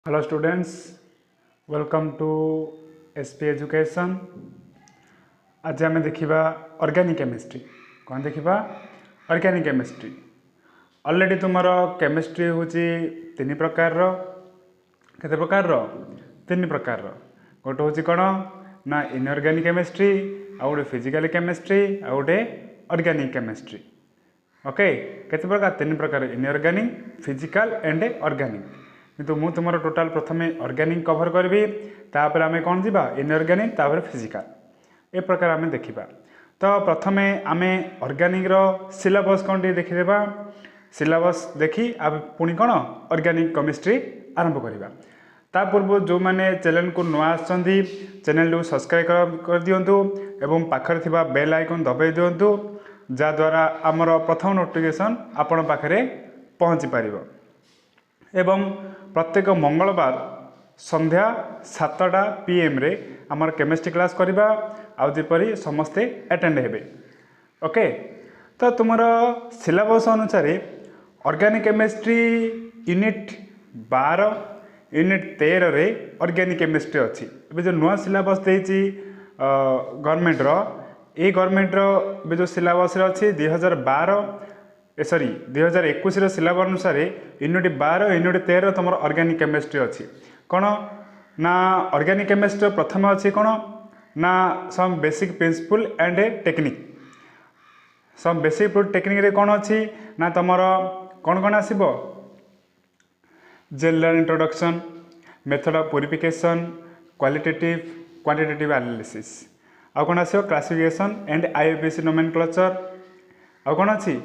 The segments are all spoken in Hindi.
Hello students, welcome to SP Education. आज आम देखा ऑर्गेनिक केमिस्ट्री। कौन देखा ऑर्गेनिक केमिस्ट्री। ऑलरेडी तुमर केमिस्ट्री हूँ तीन प्रकार केते प्रकार तीन प्रकार गोटे हूँ कौन ना इनऑर्गेनिक केमिस्ट्री आउ गोटे फिजिकल केमिस्ट्री आउ गोटे ऑर्गेनिक केमिस्ट्री। ओके केते प्रकार तीन प्रकार इनऑर्गेनिक फिजिकल एंड ऑर्गेनिक। किंतु मु तुम टोटाल प्रथम ऑर्गेनिक कवर करी तापर आम कौन जा इनऑर्गेनिक तापर फिजिकल ए प्रकार आम देखा। तो प्रथम आम ऑर्गेनिक रो सिलेबस कौन टी देखीदेबा। सिलेबस देखी आप पुणी कौन ऑर्गेनिक केमिस्ट्री आरंभ करवा। ता पूर्व जो मैंने चैनल को नुआ आसछंती चैनल को सब्सक्राइब कर दियंतु एवं पाखर थिबा बेल आइकन दबाई दियंतु जद्वारा आमर प्रथम नोटिफिकेशन आपण पाखरे पहुँची पारिबो। एवं प्रत्येक मंगलवार संध्या 7टा PM रे आमर केमिस्ट्री क्लास करवा आउपरी समस्ते अटेंड हेबे। ओके तो तुमर सिलेबस अनुसार ऑर्गेनिक केमिस्ट्री यूनिट 12 यूनिट 13 रे ऑर्गेनिक केमिस्ट्री अच्छी। ए जो नुआ सिलेबस देती गवर्नमेंट ये गवर्नमेंट जो सिलेबस अच्छी 2021 सिलेबस अनुसार यूनिट 12 यूनिट 13 तुम ऑर्गेनिक केमिस्ट्री अच्छी। कौन ना ऑर्गेनिक केमिस्ट्री प्रथम अच्छी कौन ना some basic principle and technique. Some basic technique रे कौन अच्छी ना तुम कौन कौन आसब general introduction method of purification qualitative quantitative analysis आउ कौन आसो क्लासिफिकेशन एंड IUPAC नोमेनक्लेचर आउ कौन अच्छी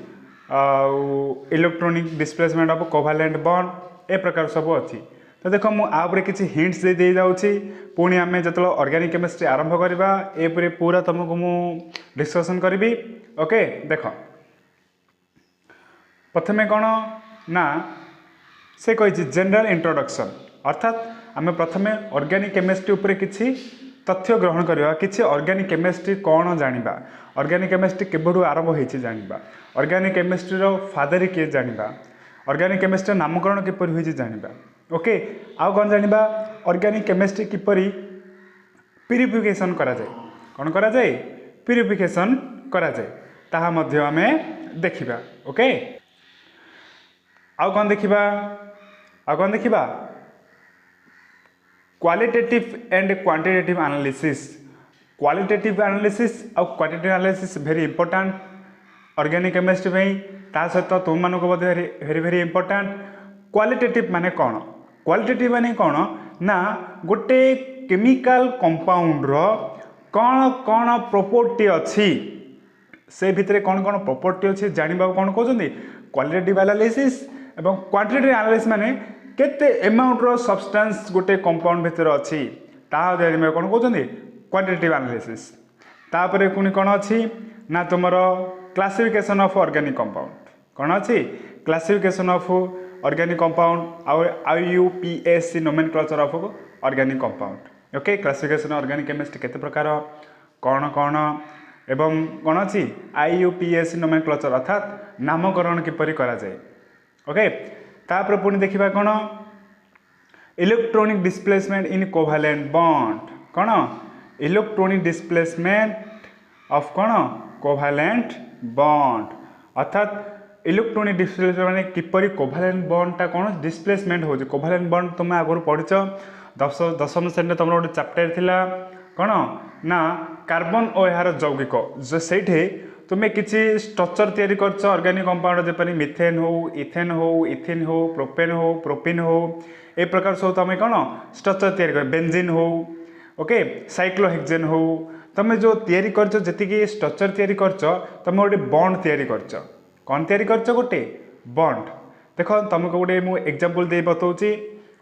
electronic displacement of covalent bond ए प्रकार सब अच्छी। तो देख मुझे किसी हिंट्स दे जाऊँगी पुणी आम जो ऑर्गेनिक केमिस्ट्री आरंभ करवा ए पूरा तुमको मु डिस्कशन करी। ओके देख प्रथमे कौन ना से कही जनरल इंट्रोडक्शन अर्थात आम प्रथमे ऑर्गेनिक केमिस्ट्री उपर किसी तथ्य ग्रहण करवा किसी ऑर्गेनिक केमिस्ट्री कौन जानिबा ऑर्गेनिक केमिस्ट्री केबडू आरंभ होईछि जानिबा ऑर्गेनिक केमिस्ट्री रो फादर किए जानिबा ऑर्गेनिक केमिस्ट्री नामकरण किपर होईछि जानिबा। ओके आउ कौन जानिबा ऑर्गेनिक केमिस्ट्री किपरि प्यूरिफिकेशन करा जाय कौन करा जाय प्यूरिफिकेशन करा जाय ताहा मध्य आमे देखिबा। ओके आउ कौन देखिबा qualitative and quantitative analysis. Qualitative analysis और quantitative analysis very important organic chemistry में ता सहित तुम मानक वेरी वेरी इंपोर्टेंट। क्वालिटेटिव माने कौन क्वालिटेटिव माने कौन ना गोटे केमिकल कंपाउंड रो कौन कौन प्रॉपर्टी अच्छी से भितर कौन कौन प्रॉपर्टी अच्छी जानिबा कौन कहते क्वालिटेटिव एनालिसिस एवं क्वांटिटेटिव एनालिसिस माने केते अमाउंट रो सब्सटेंस गोटे कंपाउंड भितर अच्छी ताहा जानिबा कौन कहते क्वांटिटेटिव एनालिसिस। तापरे पुणी कौन अच्छी ना तुमर क्लासिफिकेशन ऑफ ऑर्गेनिक कंपाउंड कौन अच्छी classification of organic compound IUPAC nomenclature of organic compound. Okay classification organic chemistry केते प्रकार कौन कौन एवं कौन अच्छी IUPAC नोमेनक्लेचर अर्थात नामकरण किपरि करा जाए। ओके तापर पुणी देखिबा कौन electronic displacement in covalent bond कौन इलेक्ट्रॉनिक डिस्प्लेसमेंट ऑफ कौन कोवेलेंट बॉन्ड अर्थात इलेक्ट्रॉनिक डिस्प्लेसमेंट माने किपरि कोवेलेंट बॉन्ड टा कौन डिस्प्लेसमेंट हो कोवेलेंट बॉन्ड तुम आगुरी पढ़िच दशम श्रेणी तुम गोटे चैप्टर थिला कौन ना कार्बन और यार यौगिक जो से तुम्हें किसी स्ट्रक्चर तैयारी कर ऑर्गेनिक कंपाउंड जपरी मिथेन हो इथेन हो इथिन हो प्रोपेन हो प्रोपिन हो ए प्रकार सब तुम कौन स्ट्रक्चर तैयारी कर बेंजीन हो ओके साइक्लोहेक्सेन हो तुम जो तैयारी कर जी स्ट्रक्चर तैयारी कर तुम गोटे बॉन्ड तैयारी कर कौन तैयारी कर गोटे बॉन्ड। देख तुमको गोटे मु एग्जांपल दे बताऊँगी।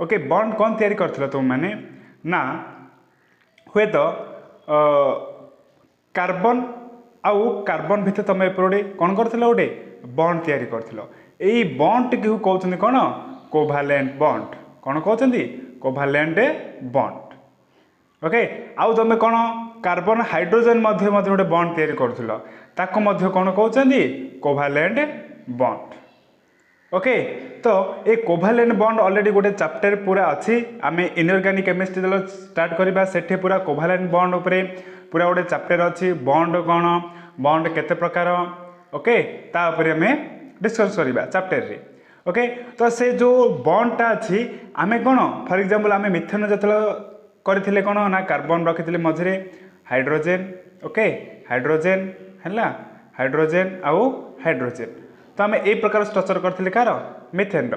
ओके बॉन्ड कौन तैयारी कर तुम मैंने ना हुए तो कार्बन आउ कार्बन भितर तुम एपटे कौन कर गोटे बॉन्ड तैयारी कर यही बॉन्ड की कहते कौन कोवेलेंट बॉन्ड कौन कहते कोवेलेंट बॉन्ड। ओके आउ तुम कौन कार्बन हाइड्रोजन गोटे बॉन्ड तैयारी कर कौन कहते कोवेलेंट बॉन्ड। ओके तो ये कोभालेंट बॉन्ड ऑलरेडी गोटे चैप्टर पूरा अच्छी आम इनऑर्गेनिक केमिस्ट्री जो स्टार्ट करवा से पूरा कोभालेंट बॉन्ड उपरे पूरा गोटे चैप्टर अच्छी बॉन्ड कौन बॉन्ड केते प्रकार ओके ता उपरे आम डिस्कस करवा चैप्टर रे ओके तो से जो बॉन्डटा अच्छी आम कौन फॉर एग्जांपल आम मिथेन जो करथिले कौन ना कार्बन रखी मझे हाइड्रोजेन ओके हाइड्रोजेन है हाइड्रोजेन आउ हाइड्रोजेन तो आम ए प्रकार स्ट्रक्चर करथिले कार मिथेन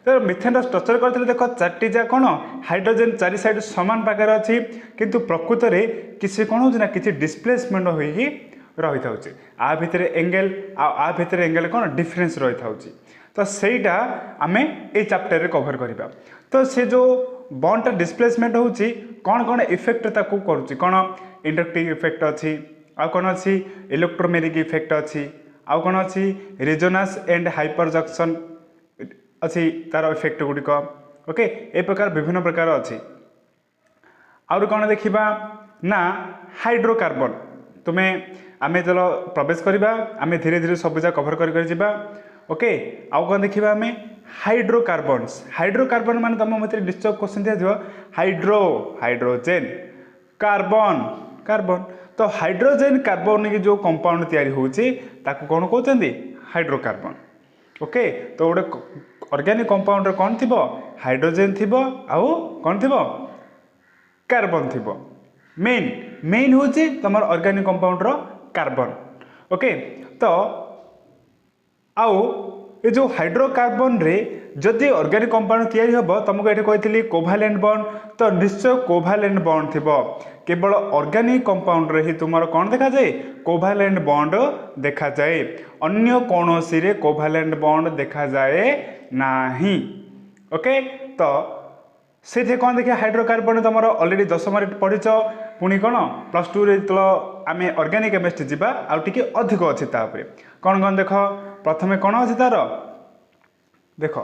तो मिथेन स्ट्रक्चर करथिले देख चारटी जा कौन हाइड्रोजेन चारि साइड समान पाखे अच्छी किंतु प्रकृत में किसी कौन हो किसी डिस्प्लेसमेंट हो रही था आ भितर एंगल आ भितर एंगल कौन डिफरेन्स रही था तो सहीटा आम ए चैप्टर रे कवर करवा तो से जो बॉन्डटा डिस्प्लेसमेंट होची कौन कौन इफेक्ट ताकू करुच्ची कौन इंडक्टिव इफेक्ट अच्छी आ कौन अच्छी इलेक्ट्रोमेरिक इफेक्ट अच्छी आउ कौन अच्छी रेजोनेंस एंड हाइपर जंक्शन अच्छी तार इफेक्ट गुड़िक ओके ए प्रकार विभिन्न प्रकार अच्छी आउर कौन देखा ना हाइड्रोकार्बन तुम्हें आम चलो प्रवेश करवा आम धीरे धीरे सबूजा कभर कर ओके आउ कौन देखा आम हाइड्रोकार्बन मान तुम मत निश्चय क्वेश्चन दिया हाइड्रो हाइड्रोजेन कार्बन कार्बन तो हाइड्रोजेन कार्बन की जो कंपाउंड तैयारी होची ताकू कौन कहते हाइड्रोकार्बन ओके तो गोटे ऑर्गेनिक कंपाउंड कौन थी हाइड्रोजेन थी आउ कौन थी कार्बन थी मेन मेन हूँ तुम ऑर्गेनिक कंपाउंड कार्बन ओके तो आउ ये जो हाइड्रोकार्बन रे जदि ऑर्गेनिक कंपाउंड तैयारी हम तुमको ये कही कोभालेंट बॉन्ड तो निश्चय कोभालेंट बॉन्ड थी केवल ऑर्गेनिक कंपाउंड रे ही तुम कौन देखा जाए कोभालेंट बॉन्ड देखा जाए अन्य कौन सी रे कोभालेंट बॉन्ड देखा जाए नाही ओके तो से कौन देखिए हाइड्रोकार्बन तुम ऑलरेडी 10 मार्क पढ़ीच पुणी कौन प्लस टू जो आम ऑर्गेनिक केमिस्ट्री जावा आउ टिके अधिक अच्छी तापर कौन कौन देख प्रथमे कौन अच्छी तार देख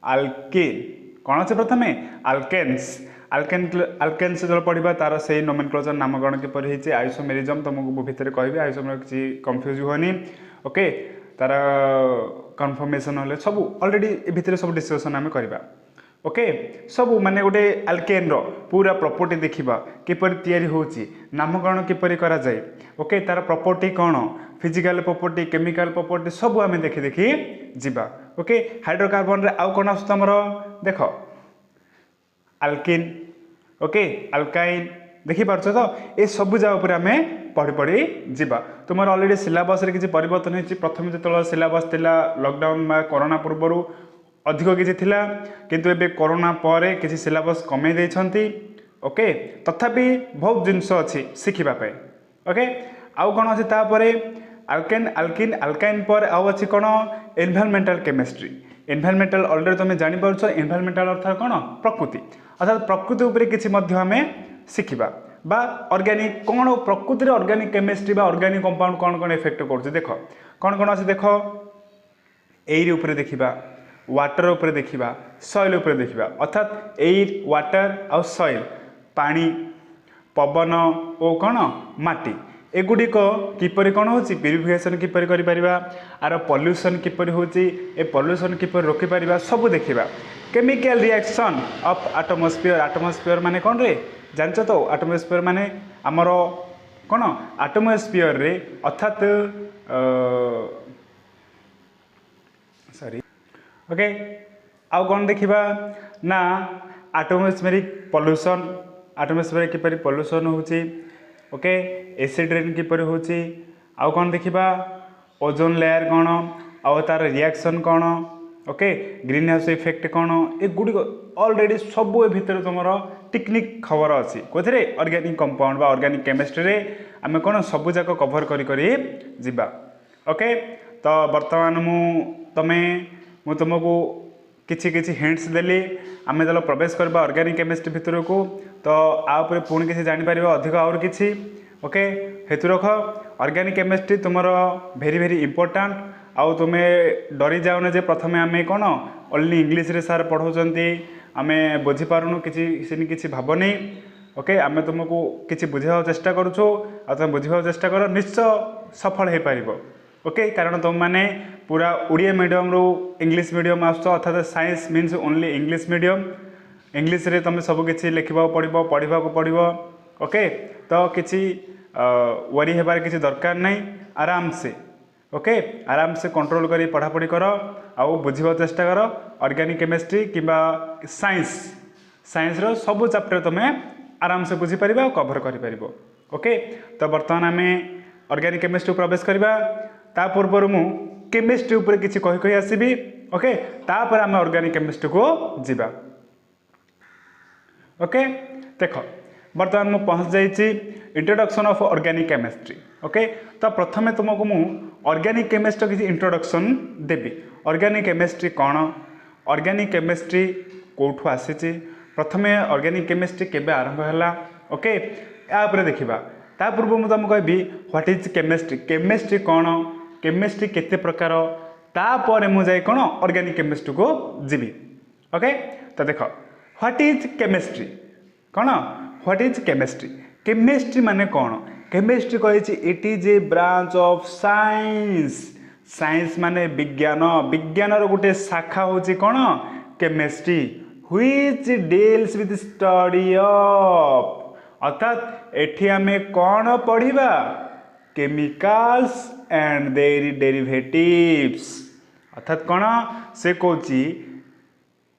आल्किन कौन अच्छे प्रथमे आल्केन्स आल्केन्स जो पढ़ा तार से नोमेनक्लेचर नामकरण किपर होती आइसोमेरिज्म तुमको भितर कहि आइसोमेर किसी कन्फ्यूज हुए ओके तार कन्फर्मेशन होले सब ऑलरेडी भितर सब डिस्कसन आम करवा ओके सब माने गोटे आल्केन पूरा प्रॉपर्टी देखा किपर तैयारी होची नामकरण किपर करा जाए ओके तार प्रॉपर्टी कौन फिजिकल प्रॉपर्टी केमिकल प्रॉपर्टी सब आम देखी देखी जीवा ओके हाइड्रोकार्बन रे आउ कौन आसमर देख आल्किन ओके आल्काइन देखिपार तो ये सब जगह आम पढ़ी पढ़ी जीवा तुम ऑलरेडी सिलेबस रे किसी परिवर्तन होती प्रथम जो सिलेबस थिला लॉकडाउन कोरोना पूर्व अधिक किसी थिला किंतु एबे कोरोना पर किसी सिलेबस कमे देछंती ओके तथापि बहुत जिनस अच्छी शिखिबा ओके आउ कौन अच्छे तापर आल्केन आल्किन आल्काइन पर आउ अच्छी कौन एनवायरमेंटल केमिस्ट्री एनवायरमेंटल ऑलरेडी तुम जानीपार एनवायरमेंटल अर्थात कौन प्रकृति अर्थात प्रकृति उपरे किसी आम शिखिबा बा ऑर्गेनिक कौन प्रकृति ऑर्गेनिक केमिस्ट्री बा ऑर्गेनिक कंपाउंड कौन कौन इफेक्ट कर देख कौन कौन अच्छे देख एयर उपरे देखिबा वाटर उपरे देखिबा सॉइल उपरे देखिबा अर्थात एयर वाटर आउ सॉइल पानी पवन और कौन माटी एगुड़िक किपर कौन हो प्यूरिफिकेशन किपर करिपरिबा आर पॉल्यूशन किपर होची ए पॉल्यूशन किपर रोकी परिबा सब देखिबा केमिकल रिएक्शन ऑफ एटमॉस्फेयर माने कौन रे जानछ तो एटमॉस्फेयर माने हमर कौन एटमॉस्फेयर रे अर्थात सॉरी ओके आउ कौन देखिबा ना एटमॉस्फेरिक पॉल्यूशन एटमॉस्फेयर किपर पॉल्यूशन होची ओके एसिड रेन किपर होची आउ कौन देखिबा ओजोन लेयर कौन आउ तार रिएक्शन कौन ओके ग्रीन हाउस इफेक्ट कौन ए गुडी ऑलरेडी सब ए भितर तुमर टेक्निक खबर अच्छी कोथरे ऑर्गेनिक कंपाउंड बा ऑर्गेनिक केमिस्ट्री रे आमे कौन सब जाक कवर करी करी जिबा ओके तो वर्तमान मु तुमको किछि किछि हिंट्स देली आम चलो प्रवेश करबा ऑर्गेनिक केमिस्ट्री भितर को तो आउपर पुणी किसी जापर अधिक आउर किछि ओके हेतु रख ऑर्गेनिक केमिस्ट्री तुमर भेरी भेरी इंपोर्टाट आउ तुम्हें डरी जाऊन जे प्रथमे आम कौन ओनली इंग्लीश रे सार पढ़ाऊँच आम बुझीपारुनु किसी भावनी ओके आम तुमको किसी बुझा चेष्टा करुँ तुम बुझा चेष्टा कर निश्चय सफल हो पार ओके कारण तुम मैंने पूरा उड़िया मीडियम रू इंग्लिश मीडियम आस अर्थात science means only English medium English रे तुम सबकि लिखा पड़ो पढ़ा पड़ो ओके तो किसी वरी हेबार किसी दरकार नहीं आराम से ओके आराम से कंट्रोल करी पढ़ापढ़ी कर आउ बुझा चेष्टा कर ऑर्गेनिक केमिस्ट्री किंबा साइंस साइंस रो सब चैप्टर तुम्हें आराम से बुझीपर और कभर कर ओके तो बर्तमान आम ऑर्गेनिक केमिस्ट्री प्रवेश करवा ता पूर्व मु केमिस्ट्री उपर किसी कही आसबि ओके तापर आम ऑर्गेनिक केमिस्ट्री को जीवा ओके देख बर्तमान मु पहुँच जाइए introduction of organic chemistry okay तो प्रथमे तुमको मु ऑर्गेनिक केमिस्ट्री किसी इंट्रोडक्शन देवी ऑर्गेनिक केमिस्ट्री कौन ऑर्गेनिक केमिस्ट्री कौटू आसी प्रथमे ऑर्गेनिक केमिस्ट्री केबे आरंभ है ओके या देखा ता पूर्व मुझे तुमको कहबी व्हाट इज केमिस्ट्री केमिस्ट्री कौन केमिस्ट्री केते प्रकार तापर मुझे कौन ऑर्गेनिक केमिस्ट्री को जीवी ओके तो देख व्हाट इज केमिस्ट्री कौन व्हाट इज केमिस्ट्री केमिस्ट्री माने कौन केमिस्ट्री कही it is a branch of science science माने विज्ञान विज्ञान गोटे शाखा होची कौन chemistry which deals with study of अर्थात एठी आमे कौन पढ़िबा केमिकल्स एंड देयर डेरिवेटिव्स अर्थात कौन से कहूची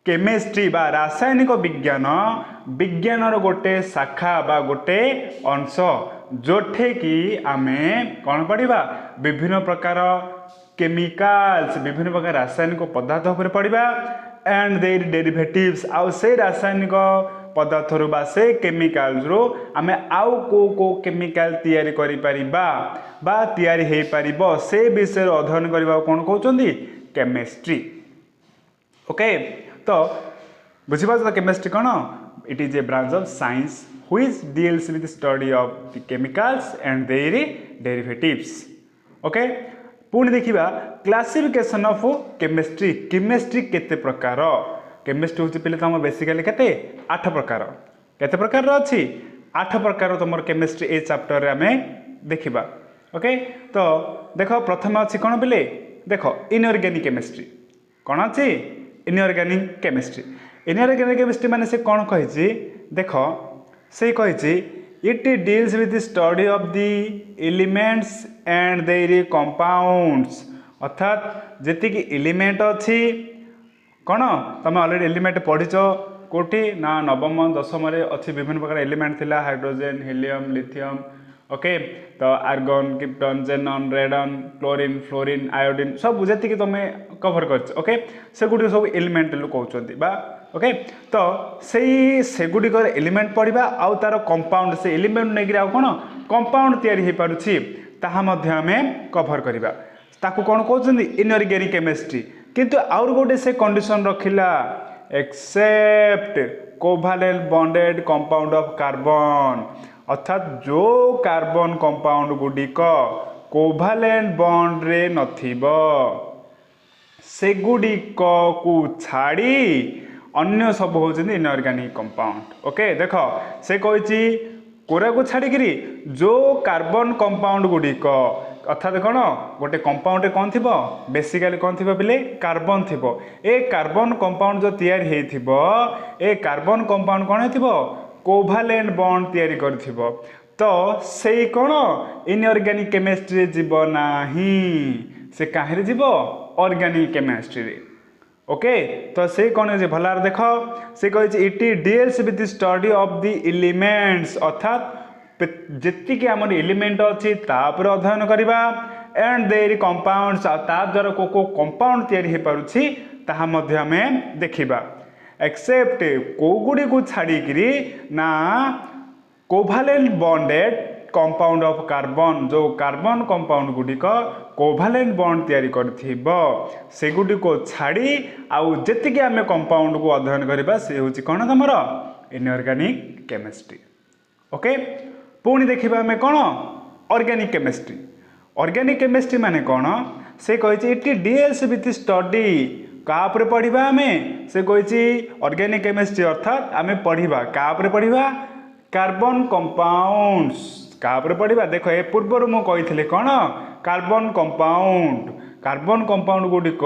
केमिस्ट्री बा रासायनिक विज्ञान विज्ञानर गोटे शाखा बा गोटे अंश जोठे कि आमे कौन पढ़िबा विभिन्न प्रकार केमिकल्स विभिन्न प्रकार रासायनिक पदार्थ उपर पढ़िबा एंड देयर डेरिवेटिव्स आउ से रासायनिक पदार्थ रू बा से केमिकल्स रू आमे आउ को केमिकल तैयारी करि परिबा बा तैयारी हे परिबो से विषय अध्ययन करबा कोन कहउचंदी केमिस्ट्री ओके तो बुझिपार केमिस्ट्री कौन it is a branch of science which deals with study of the chemicals and their derivatives okay पुणी देखिबा क्लासिफिकेशन ऑफ केमिस्ट्री केमिस्ट्री केते प्रकार केमिस्ट्री होची पहले तो हम बेसिकली केते 8 प्रकार केते प्रकार अछि 8 प्रकार तुम केमिस्ट्री ए चैप्टर रे हमें देखिबा ओके तो देखो प्रथम अछि कोन पहले देखो इनऑर्गेनिक केमिस्ट्री कोन अछि इनऑर्गेनिक केमिस्ट्री इनऑर्गेनिक केमिस्ट्री माने से कौन कही देख से कही it deals with study of the elements and there compounds अर्थात जेति की एलिमेंट अच्छी कौन तुम ऑलरेडी एलिमेंट पढ़ीच कोठी ना नवम दशम अच्छी विभिन्न प्रकार एलिमेंट थिला हाइड्रोजन हीलियम लिथियम ओके तो argon krypton जेनन रेडन chlorine fluorine iodine सब जी तुम कभर कर ओके से गुड़ी सब एलिमेंट कहते बा ओके तो सेगुड़िक एलिमेंट पढ़ा आउ तार कंपाउंड से एलिमेंट नहीं आउ कौन कंपाउंड तैयारी हो पारुछि ताहा मध्य आमे कभर करबा ताकू कौन कहते इनऑर्गेनिक केमिस्ट्री किंतु आउर गोटे से कंडीशन रखिला except covalent bonded compound of carbon अर्थात जो कार्बन कंपाउंड गुड़िक कोभालेंट बॉन्ड रे नथिबो सेगुड़िक को छाड़ी अन्य सब होचंदी इनऑर्गेनिक कंपाउंड ओके देख से कही कोरा को छाड़ी जो कार्बन कंपाउंड गुड़िक अर्थात कौन गोटे कंपाउंड कौन थी बेसिकली कौन थी पिले कार्बन थी ए कार्बन कंपाउंड जो तैयारी हेथिबो ए कार्बन कंपाउंड कौन हेथिबो कोभालेंट बॉन्ड तैयारी करथिबो तो से कौन इनऑर्गेनिक केमिस्ट्री जीव नाही से काहे जीव ऑर्गेनिक केमिस्ट्री रे ओके तो से कौन है भलार देख से कही it deals with study of the elements अर्थात जी आम एलिमेंट अच्छी तापर अध्ययन करवा एंड देयर कंपाउंड्स ता द्वारा को कंपाउंड तैयारी हो पारुछि ताहा मध्य हमें देखिबा एक्सेप्ट कोगुड़ी को छाड़ी ना कोभालेंट बॉन्डेड कंपाउंड ऑफ कार्बन जो कार्बन कंपाउंड गुड़िक कोभालेंट बॉन्ड तैयारी करथिबो सेगुडी को छाड़ी आउ जेतिके आमे कंपाउंड को अध्ययन करबा से होची कोन तमर इनऑर्गेनिक केमिस्ट्री ओके पुणी देखिबा आमे कोन ऑर्गेनिक केमिस्ट्री माने कोन से कहिछि इट डील्स विथ स्टडी कापर पढ़िबा आमे से कहिछि ऑर्गेनिक केमिस्ट्री अर्थात आमे पढ़िबा कापर पढ़िबा कार्बन कंपाउंड्स कापर पढ़िबा देखो ए पूर्वर मु कहिथिले कोन कार्बन कंपाउंड गुड़िक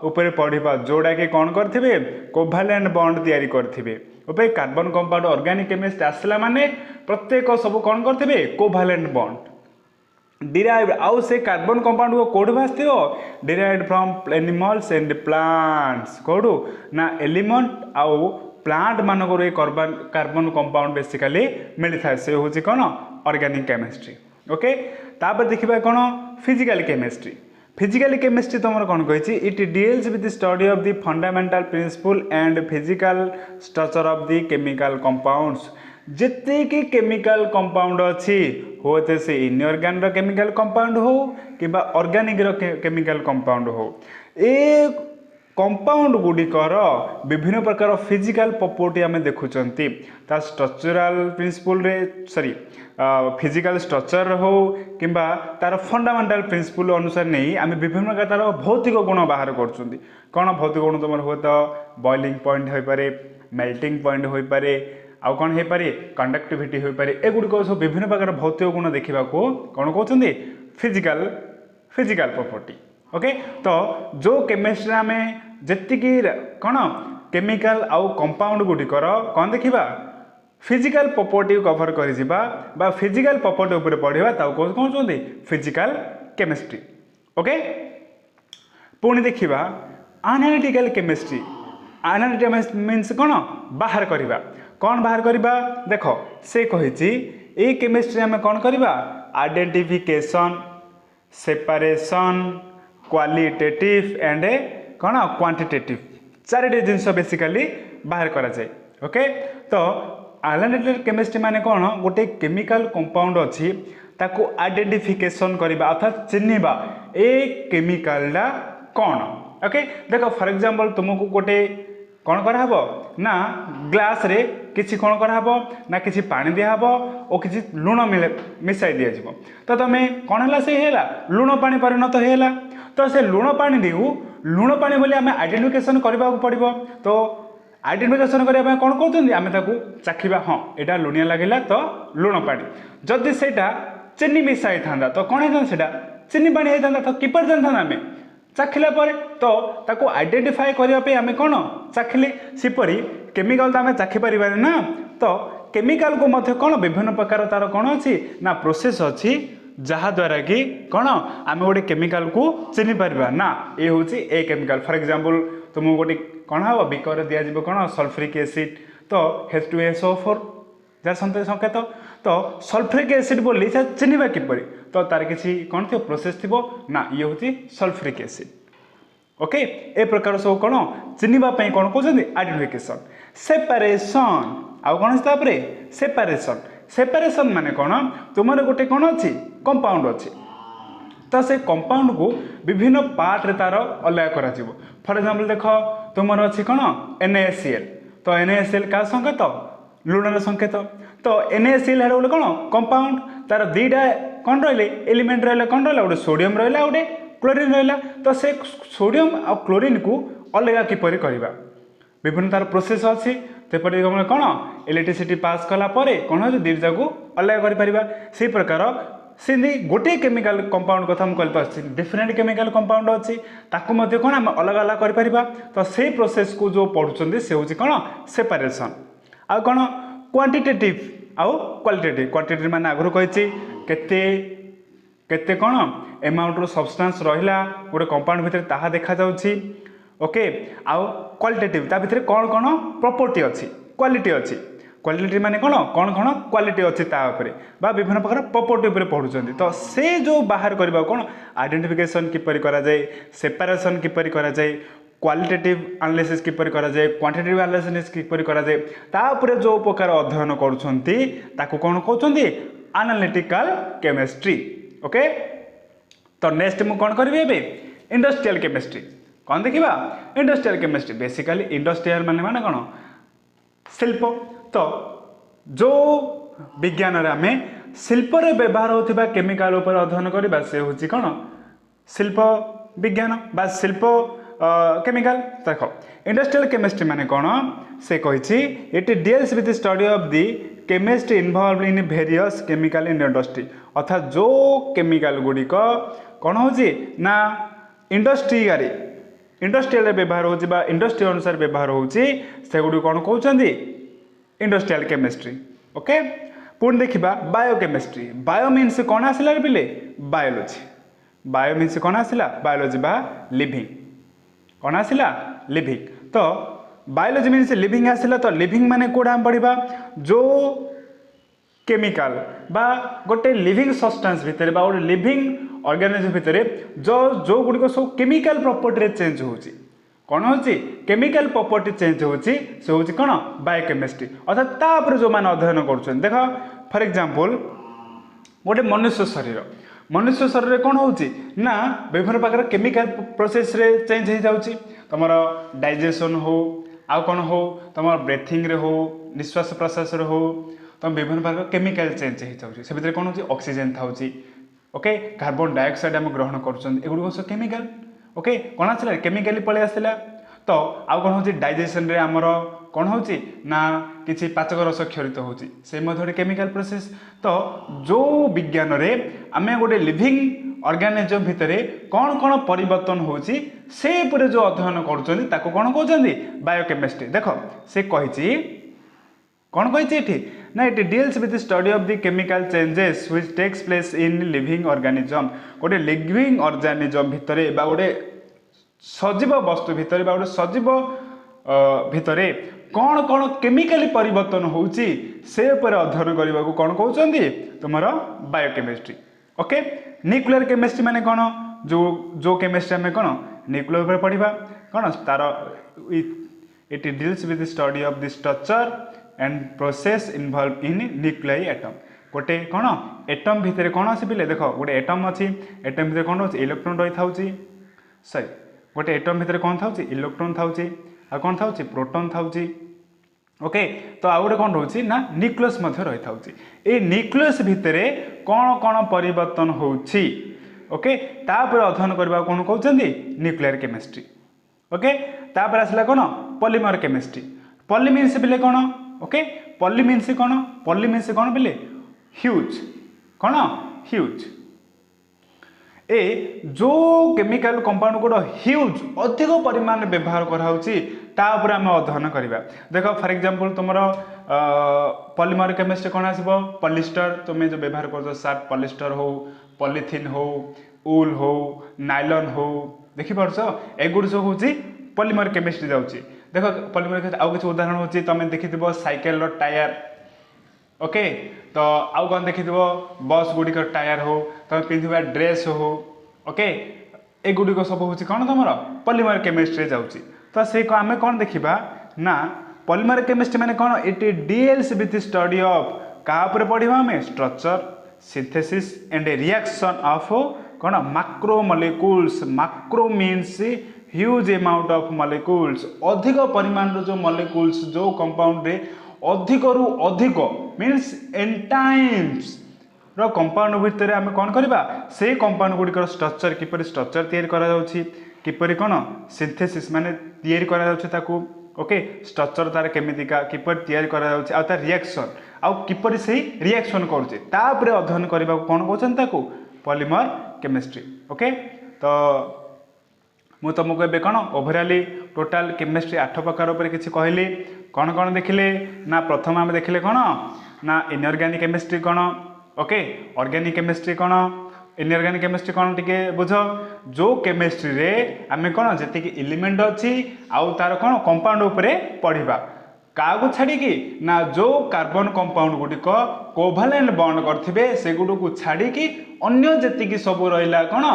उपरे पढ़ा जोड़ा कि कौन करेंगे कोभालेंट बॉन्ड तैयारी करेंगे okay carbon compound organic chemistry आसला माने प्रत्येक सब कौन करेंगे कोभालेंट बॉन्ड डिराइव्ड आउ से कार्बन कंपाउंड को कोड भासथिबो derived from animals and plants कोडू ना एलिमेंट आउ प्लांट मानकर ये कार्बन कंपाउंड बेसिकली मिली था से हूँ कौन ऑर्गेनिक केमिस्ट्री ओके तापर देखिबा कौन फिजिकल केमिस्ट्री तुम कौन कही it deals with study of the fundamental principle and physical structure of the chemical compounds जितने केमिकल कंपाउंड अच्छी होते से इनऑर्गेनिक केमिकल कंपाउंड हो कि ऑर्गेनिक केमिकल कंपाउंड हो ए कंपाउंड गुड़िकर विभिन्न प्रकार फिजिकल प्रॉपर्टी आम देखुंती ता स्ट्रक्चरल प्रिंसिपल रे सॉरी फिजिकल स्ट्रक्चर हो कि तार फंडामेंटल प्रिंसिपल अनुसार नहीं आम विभिन्न प्रकार तार भौतिक गुण बाहर कर कौन भौतिक गुण तुम हुए तो बॉइलिंग पॉइंट हो पारे मेल्टिंग पॉइंट हो पारे आउ कौन हो पारे कंडक्टिविटी हो पारे एगुड़िक सब विभिन्न प्रकार भौतिक गुण देखा कौन कहते फिजिकल प्रॉपर्टी ओके तो जो केमिस्ट्री आम जी कौन केमिकल आउ कंपाउंड गुड़िकर कौन देखा फिजिकल प्रॉपर्टी कवर कर फिजिकल प्रॉपर्टी उपर पढ़ा कौन कहते फिजिकल केमिस्ट्री ओके पुणी देखा एनालिटिकल केमिस्ट्री मीन्स कौन बाहर करवा कौन बाहर करवा देख से कही ये केमिस्ट्री आम कौन करवा आइडेंटिफिकेशन सेपरेशन क्वालिटेटिव एंड कौन क्वांटिटेटिव चारिटे जिनस बेसिकली बाहर करा जाए ओके तो एनालिटिकल केमिस्ट्री माने कौन गोटे केमिकल कंपाउंड अच्छी ताकू आइडेंटिफिकेशन करवा अर्थात चिन्हवा ए केमिकलटा कौन ओके देख फॉर एग्जांपल तुमको गोटे कौन कराहब ना ग्लास रे किसी कौन कराहब ना किसी पानी दिहब और किसी लुण मिसाई दिज्व तो तुम कौन है से लुण पानी परिणत होगा तो से लुण पानी दिहु लुण पानी बोली आम आइडेंटिफिकेशन करने पड़ो तो आइडेंटिफिकेशन करने कौन कहते आम चाखा हाँ यहाँ लुणिया लगे तो लुण पानी जदि से चीनी मिसाई था तो कौन होता चीनी पानी होता तो किपर जानता आम चाखिला पर तो ताको आइडेंटिफाई करने आम कौन चाखिले सीपरी केमिकल तो आम चाखिपर ना तो केमिकल को मध्य कौन विभिन्न प्रकार तार कौन अच्छी ना प्रोसेस अच्छी जहाद्वारा कि कौन आम गोटे केमिकल को चिन्ह पार ना ये हूँ ए केमिकल फॉर एग्जांपल तुमको गोटे कौन हम बिकर दिज्व कौन सल्फ्यूरिक एसिड तो H2SO4 जार संकेत तो सल्फ्यूरिक एसिड बोली से चिन्हवा किपर तो तार किसी कौन थी प्रोसेस थी ना ये हूँ सल्फ्यूरिक एसिड ओके ए प्रकार सब कौन चिन्हवाई कौन कहते आइडेंटिफिकेशन सेपरेशन आउ कौन सेपरेशन सेपरेशन माने कौन तुम गोटे कौन अच्छी कंपाउंड अच्छी तो से कंपाउंड को विभिन्न पार्ट रे तार अलग करा फॉर एग्जांपल देख तुम अच्छी कौन NaCl तो NaCl का संकेत लुणर संकेत तो NaCl है गोटे कौन कंपाउंड तार दीटा कौन रही एलिमेंट रहा कौन रहा गोटे सोडियम रहा गोटे क्लोरीन रहा तो से सोडियम आ क्लोरीन को अलग किपर करवा विभिन्न तार प्रोसेस अच्छी तेपरी कौन इलेक्ट्रिसिटी पास कला कौन हो दीटा को अलग कर प्रकार सेमती गोटे केमिकल कंपाउंड कथा मुझे डिफरेंट केमिकल कंपाउंड अच्छी ताकू कौन आम अलग अलग कर तो से प्रोसेस को जो पढ़ुं से हूँ कौन सेपरेशन आउ कौन क्वांटिटेटिव आउ क्वालिटेटिव क्वांटिटेटिव माने आगुरी कही केते केते कौन एमाउंट सब्सटेंस रहा गोटे कंपाउंड भितर ताहा देखा जाउछि ओके आउ क्वालिटेटिव ता भितर कौन कौन प्रॉपर्टी अच्छी क्वालिटी अच्छी क्वालिटी माने कौन कौन कौन क्वालिटी अच्छी ताऊपर बा विभिन्न प्रकार प्रॉपर्टी उपर पढ़ुଛନ୍ତି तो से जो बाहर करबा कौन आइडेंटिफिकेशन किपर करा जाए सेपरेशन किपर करा जाए क्वालिटेटिव एनालिसिस किपर करा जाए क्वांटिटेटिव एनालिसिस किपर करा जाए ताऊपर जो प्रकार अध्ययन करूछंती ताको कौन कहउछंती एनालिटिकल केमिस्ट्री ओके तो नेक्स्ट मु कौन करबी एबे इंडस्ट्रियल केमिस्ट्री कौन देखा इंडस्ट्रियल केमिस्ट्री बेसिकली इंडस्ट्रियल माने कौन शिल्प तो जो विज्ञान आम शिल्प व्यवहार होता केमिकल उपर अध्ययन करवा से हूँ कौन शिल्प विज्ञान बा शिल्प केमिकल देख इंडस्ट्रियल केमिस्ट्री माने कौन से कही it deals with study of the chemistry involve in various chemical in industry अर्थात जो केमिकल गुड़िक कौन हो ना इंडस्ट्रियल व्यवहार हो इंडस्ट्री अनुसार व्यवहार होगुड़ी कौन कहते इंडस्ट्रियल केमिस्ट्री। ओके पुणी देखा बायोकेमिस्ट्री। बायो मीन्स कौन आसला पिले बायोलोजी। बायो मीन्स कौन आसला बायोलोजी बा लिविंग कौन आसला लिविंग। तो बायोलोजी मीन्स लिविंग आसला तो लिविंग माने कोड़ा हम पढ़ा जो केमिकल बा गोटे लिविंग सब्सटेंस भितर बा गोटे लिविंग ऑर्गेनिज्म भितर जो जो गुड़िक सब केमिकल प्रॉपर्टी चेंज होची कौन होची केमिकल प्रॉपर्टी चेंज होची से होची कौन बायोकेमिस्ट्री। अर्थात तापर जो माने अध्ययन करुछन देख फॉर एग्जांपल गोटे मनुष्य शरीर कौन होची ना विभिन्न प्रकार केमिकल प्रोसेस रे चेंज हो जाउची। तुम डाइजेशन हो आउ कौन हो तुम ब्रेथिंग रे हो निश्वास प्रश्वास रे हो तुम विभिन्न प्रकार केमिकल चेंज हो जाउची। से भितर कौन होची ऑक्सीजन थाउची ओके कार्बन डाइऑक्साइड हम ग्रहण करुछन एगुडी सब केमिकल ओके कौन आसला केमिकली पलि आसला। तो आउ कौन होची डाइजेशन रे हमर कौन होची ना किछि पाचक रस क्षरित होची से मधे केमिकल प्रोसेस। तो जो विज्ञान रे आमे गोटे लिविंग ऑर्गेनिज्म भितर कौन कौन परिवर्तन होची से पर जो अध्ययन करुछन ताको कौन कहउछन्ती बायोकेमिस्ट्री। देखो से कहिछि कौन कहिछि ना it deals with study of the chemical changes which takes place in living organism. गोटे लिविंग ऑर्गेनिज्म भितर बा गोटे सजीव वस्तु भितर बा गोटे सजीव भितर कौन कौन केमिकली परिवर्तन होची से पर अध्ययन करने को कौन कहउछन्ती तुमर बायोकेमिस्ट्री। ओके न्यूक्लियर केमिस्ट्री माने कौन जो केमिस्ट्री में कौन न्यूक्लियर पर पढ़ा कौन तार it deals with study of the structure and process involve in nuclei atom. गोटे कौन एटम भितर कौन अच्छे पिले देख गोटे एटम अच्छी एटम भितर कौन अच्छे इलेक्ट्रॉन रही था सॉरी गोटे एटम भितर कौन था इलेक्ट्रॉन था आ कौन था प्रोटॉन था ओके। तो आउ गोटे कौन रोचे ना न्यूक्लियस रही था ये न्यूक्लियस भितर कौन कौन परिवर्तन होची ओके तापर अध्ययन करबा कौन कहउछन्ती न्यूक्लियर केमिस्ट्री। ओके तापर आसला कौन पॉलीमर केमिस्ट्री। पॉली मीन्स पिले कौन ओके पॉली मीन्स कौन पिले ह्यूज कौन ह्यूज ए जो केमिकल कंपाउंड गुड़ ह्यूज अधिक परिमाण व्यवहार कराऊँगी तापर आम अध्ययन करवा। देख फॉर एग्जांपल तुम पॉलीमर केमिस्ट्री कौन आसो पॉलिस्टर तुम्हें जो व्यवहार कर सार्ट पॉलिस्टर हो पॉलीथिन हो उल हो नाइलॉन हो देखिपार एगुड़ सब हूँ पॉलीमर केमिस्ट्री जाऊँगी। देख पॉलीमर आउ किसी उदाहरण होची तुम देखि साइकेल टायर ओके। तो आउ कौन देखि बस गुड़िक टायर हो तुम पिंधा ड्रेस हो ओके एगुड़िक सब हूँ कौन तुम पॉलीमर केमिस्ट्री जाऊँगी। तो से आम कौन देखा ना पॉलीमर केमिस्ट्री माने कौन it deals with study of क्या पढ़ा आम structure synthesis and reaction of कौन macromolecules. Macro means huge amount of molecules अधिक परिमाण जो मॉलिक्यूल्स जो कंपाउंड रे अधिक रु अधिक मीन्स एन टाइम्स रो कंपाउंड भितर आम कौन करवा से कंपाउंड गुड़िकर स्ट्रक्चर किपर स्ट्रक्चर तैयारी करा जाउछि किपर कौन सिंथेसिस माने तैयारी करा जाउछि ताकू ओके स्ट्रक्चर तार केमितिका किपर तैयारी करा जाउछि आ तार रिएक्शन आउ किपर से रिएक्शन करूछि तापर अध्ययन करबा कौन कहउछन ताकू पॉलीमर केमिस्ट्री। ओके तो मु तुमको ए कौन ओभराली टोटाल केमिस्ट्री 8 प्रकार पर किसी कहली कौन कौन देखिले ना प्रथम आम देखिले कौन ना इनऑर्गेनिक केमिस्ट्री कौन ओके ऑर्गेनिक केमिस्ट्री कौन इनऑर्गेनिक केमिस्ट्री कौन टिके बुझ जो केमिस्ट्री रे आम कौन जी एलिमेंट अच्छी आउ तार कौन कंपाउंड उपरे पढ़ा क्या छाड़ी ना जो कार्बन कंपाउंड गुड़िक कोभालेंट बॉन्ड करथिबे से गुडू छाड़ी अन्य जी सब रहा कौन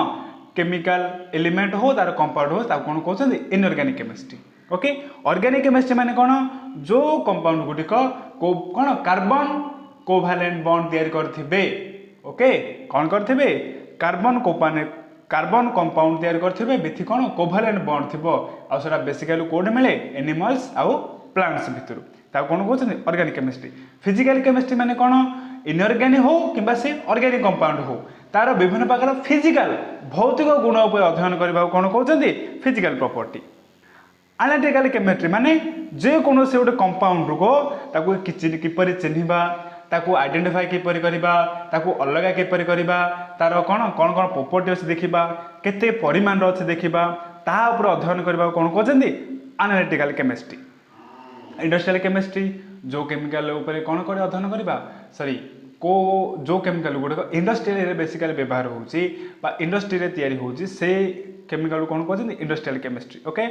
केमिकल एलिमेंट हो तार कंपाउंड हो कौन कहते inorganic chemistry. Okay organic chemistry माने कौन जो कंपाउंड गुड़िक कौन कार्बन कोभालेंट बॉन्ड तैयारी करथिबे ओके कौन करथिबे कार्बन कंपाउंड तैयारी करथिबे विथ कौन कोभालेंट बॉन्ड थिबो आ सेटा बेसिकली कोड मिले एनिमल्स आउ प्लांट्स भितर ताको कौन कहते ऑर्गेनिक केमिस्ट्री। फिजिकल केमिस्ट्री माने कौन इनऑर्गेनिक हो कि से ऑर्गेनिक कंपाउंड हो तार विभिन्न प्रकार फिजिकल भौतिक गुण उपर अध्ययन करने कौन कहते फिजिकल प्रॉपर्टी। एनालिटिकल केमिस्ट्री माने जे कौन से गोटे कंपाउंड को किपर चिन्हवा ताकू आइडेंटिफाई किपरि करबा ताकू अलग किपरि करबा तार कौन कौन कौन प्रॉपर्टी अछि देखिबा केते परिमाण रो अछि देखिबा ता ऊपर अध्ययन करबा कौन कहते एनालिटिकल केमिस्ट्री। इंडस्ट्रियल केमिस्ट्री जो केमिकल ऊपर कौन कर अध्ययन करबा सॉरी को जो केमिकल गुड़क इंडस्ट्री बेसिकली व्यवहार होउची बा इंडस्ट्री रे तैयारी होउची से केमिकल कौन कहते इंडस्ट्रियल केमिस्ट्री। ओके